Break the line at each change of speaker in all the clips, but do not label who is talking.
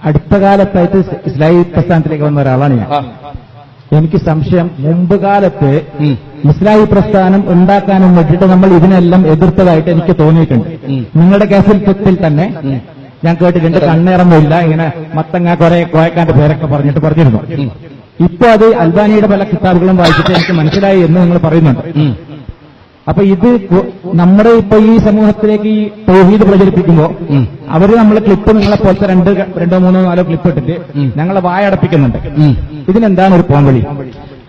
അടുത്ത കാലത്തായിട്ട് ഇസ്ലാഹി പ്രസ്ഥാനത്തിലേക്ക് വന്ന ഒരാളാണ് ഞാൻ. എനിക്ക് സംശയം, മുമ്പ് കാലത്ത് ഇസ്ലാഹി പ്രസ്ഥാനം ഉണ്ടാക്കാനും വേണ്ടിയിട്ട് നമ്മൾ ഇതിനെല്ലാം എതിർത്തതായിട്ട് എനിക്ക് തോന്നിയിട്ടുണ്ട്. നിങ്ങളുടെ കേസിൽ തന്നെ ഞാൻ കേട്ടിട്ടുണ്ട്, കണ്ണേറൊന്നുമില്ല, ഇങ്ങനെ മത്തങ്ങ കുറെ കോയക്കാന്റെ പേരൊക്കെ പറഞ്ഞിരുന്നു. ഇപ്പൊ അത് അൽബാനിയുടെ പല കിതാബുകളും വായിച്ചിട്ട് എനിക്ക് മനസ്സിലായി എന്ന് നിങ്ങൾ പറയുന്നുണ്ട്. അപ്പൊ ഇത് നമ്മുടെ ഇപ്പൊ ഈ സമൂഹത്തിലേക്ക് ഈ തൗഹീദ് പ്രചരിപ്പിക്കുമ്പോൾ അവര് നമ്മളെ ക്ലിപ്പ് നിങ്ങളെ പോലത്തെ രണ്ടോ മൂന്നോ നാലോ ക്ലിപ്പ് ഇട്ടിട്ട് ഞങ്ങളെ വായടപ്പിക്കുന്നുണ്ട്. ഇതിനെന്താണ് ഒരു പോംവഴി?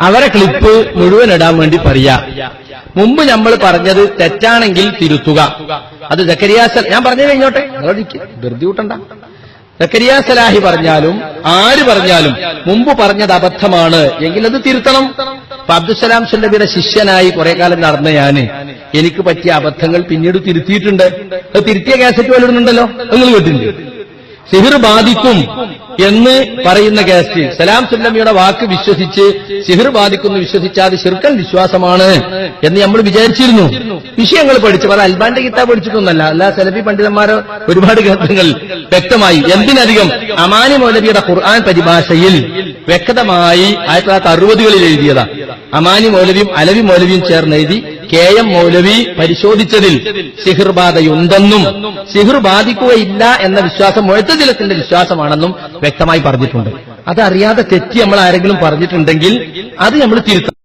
അവരെ ക്ലിപ്പ് മുഴുവൻ ഇടാൻ വേണ്ടി പറയാ. മുമ്പ് നമ്മൾ പറഞ്ഞത് തെറ്റാണെങ്കിൽ തിരുത്തുക. അത് സക്കരിയ ഞാൻ പറഞ്ഞു കഴിഞ്ഞോട്ടെ, ധൃതി കൂട്ടണ്ട. സക്കരിയ സലാഹി പറഞ്ഞാലും ആര് പറഞ്ഞാലും മുമ്പ് പറഞ്ഞത് അബദ്ധമാണ് എങ്കിൽ അത് തിരുത്തണം. ഇപ്പൊ അബ്ദുസലാം സുല്ലബിയുടെ ശിഷ്യനായി കുറെ കാലം നടന്ന ഞാന് എനിക്ക് പറ്റിയ അബദ്ധങ്ങൾ പിന്നീട് തിരുത്തിയിട്ടുണ്ട്. അത് തിരുത്തിയ കാസറ്റ് വല്ലിടുന്നുണ്ടല്ലോ, നിങ്ങൾ കേട്ടില്ലേ? സിഹിർ ബാധിക്കും എന്ന് പറയുന്ന കാസറ്റ്, സലാം സുല്ലമിയുടെ വാക്ക് വിശ്വസിച്ച് സിഹിർ ബാധിക്കുന്നു വിശ്വസിച്ചാൽ അത് ശിർക്കൻ വിശ്വാസമാണ് എന്ന് നമ്മൾ വിചാരിച്ചിരുന്നു. വിഷയങ്ങൾ പഠിച്ചപ്പോൾ അത് അൽബാന്റെ കിതാബ് പഠിച്ചിട്ടൊന്നല്ല, അല്ല സലഫി പണ്ഡിതന്മാരോ ഒരുപാട് ഗ്രന്ഥങ്ങൾ വ്യക്തമായി. എന്തിനധികം അമാനി മൗലവിയുടെ ഖുർആൻ പരിഭാഷയിൽ വ്യക്തമായി 1960കളിൽ എഴുതിയതാ. അമാനി മൗലവിയും അലവി മൗലവിയും ചേർന്ന് എഴുതി KM മൗലവി പരിശോധിച്ചതിൽ സിഹിർ ബാധയുണ്ടെന്നും സിഹിർ ബാധിക്കുകയില്ല എന്ന വിശ്വാസം മുഅ്തസിലത്തിന്റെ വിശ്വാസമാണെന്നും വ്യക്തമായി പറഞ്ഞിട്ടുണ്ട്. അതറിയാതെ തെറ്റി നമ്മൾ ആരെങ്കിലും പറഞ്ഞിട്ടുണ്ടെങ്കിൽ അത് നമ്മൾ തിരുത്തണം.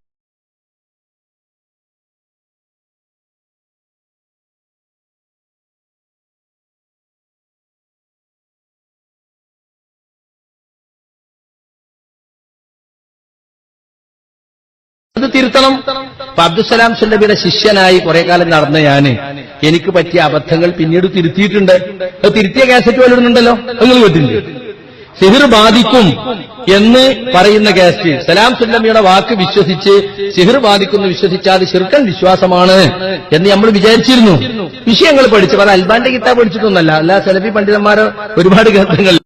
അത് തിരുത്തണം. ഇപ്പൊ അബ്ദുസലാം സുല്ലബിയുടെ ശിഷ്യനായി കുറെ കാലം നടന്ന ഞാന് എനിക്ക് പറ്റിയ അബദ്ധങ്ങൾ പിന്നീട് തിരുത്തിയിട്ടുണ്ട്. അത് തിരുത്തിയ കാസറ്റ് വല്ലിടുന്നുണ്ടല്ലോ, നിങ്ങൾ കേട്ടില്ലേ? സിഹിർ ബാധിക്കും എന്ന് പറയുന്ന കാസറ്റ്, സലാം സുല്ലമിയുടെ വാക്ക് വിശ്വസിച്ച് സിഹിർ ബാധിക്കുന്നു വിശ്വസിച്ചാൽ അത് ശിർക്കൻ വിശ്വാസമാണ് എന്ന് നമ്മൾ വിചാരിച്ചിരുന്നു. വിഷയങ്ങൾ പഠിച്ചപ്പോൾ അത് അൽബാന്റെ കിതാബ് പഠിച്ചിട്ടൊന്നല്ല, അല്ല സലഫി പണ്ഡിതന്മാരോ ഒരുപാട് ഗ്രന്ഥങ്ങൾ